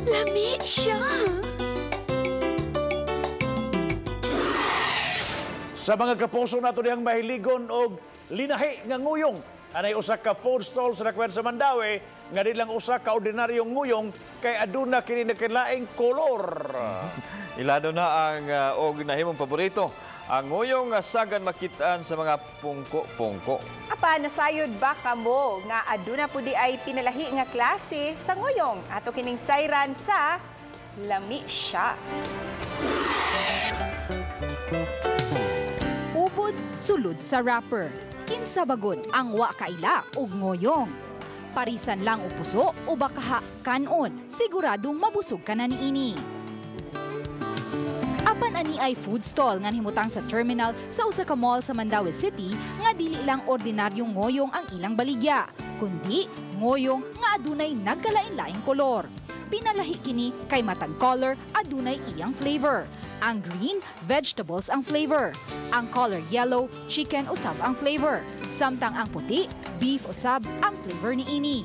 Lami siya. Sa mga kapuso nato diyang mahiligon og linahi nga nguyong, anay usa ka food stall sa Nakwer sa Mandawi nga di lang usa ka ordinaryong nguyong kay aduna kini nakilaing kolor. Ilado na ang og nahimong paborito, ang nguyong nga sagad makitaan sa mga pungko-pungko. Apa nasayod ba kamo nga aduna pudi ay pinalahi nga klase sa nguyong ato kining sayran sa lami siya. Ubod sulod sa wrapper. Kinsa bagod ang wa kaila ug ngoyong. Parisan lang o puso o baka kanon, siguradong mabusog ka na niini. Apan ani ay food stall nga himutang sa terminal sa usa ka mall sa Mandawi City nga dili lang ordinaryong ngoyong ang ilang baligya, kundi ngoyong nga adunay nagkalain-laing kolor. Pinalahi kini kay matag color adunay iyang flavor. Ang green, vegetables ang flavor. Ang color yellow, chicken usab ang flavor. Samtang ang puti, beef usab ang flavor ni ini.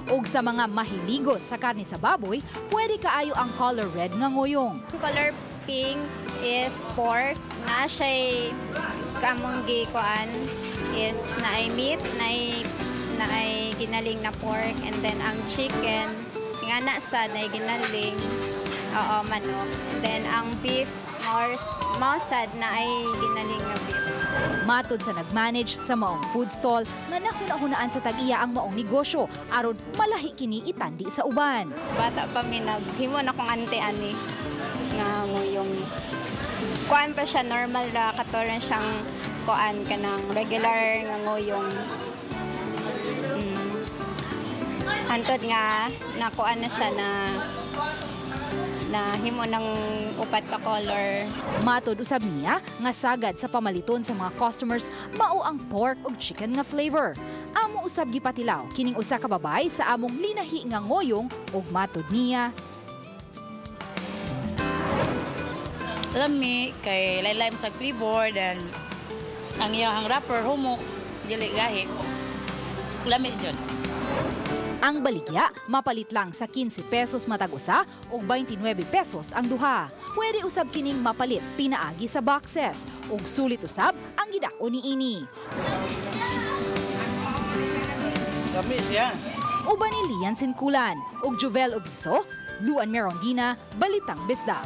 Ug sa mga mahiligot sa karne sa baboy, pwede kaayo ang color red nga ngoyong. Color pink is pork. Na siya'y kamong gikuan is naay meat, naay ginaling na pork. And then ang chicken, nga nasad na ginaling manok. And then ang beef, mausad na ay ginaling nga beef. Matod sa nagmanage sa maong food stall nga nakunahunaan sa tag-iya ang maong negosyo aron malahi kini itandi sa uban. Bata pa mi naghimo na kong ante-ani nga nguyong. Kuan pa siya normal ra katoran siyang kuan kanang regular nga nguyong. Antod nga nakuan na siya na himo ng upat ka color. Matod usab niya nga sagad sa pamaliton sa mga customers mao ang pork ug chicken nga flavor. Amo usab gipatilaw kining usa ka babay sa among linahi nga ngoyong ug matod niya. Lami kay laylay sa flavor dan ang iyang wrapper humok dili gahi. Lami jud. Ang baligya, mapalit lang sa 15 pesos matag usa o 29 pesos ang duha. Pwede usab kining mapalit pinaagi sa boxes ug sulit usab ang gidako ni ini. Lami siya. Uban ni Lian Sinkulan ug Jovel Obiso, Luan Merongina, Balitang Besda.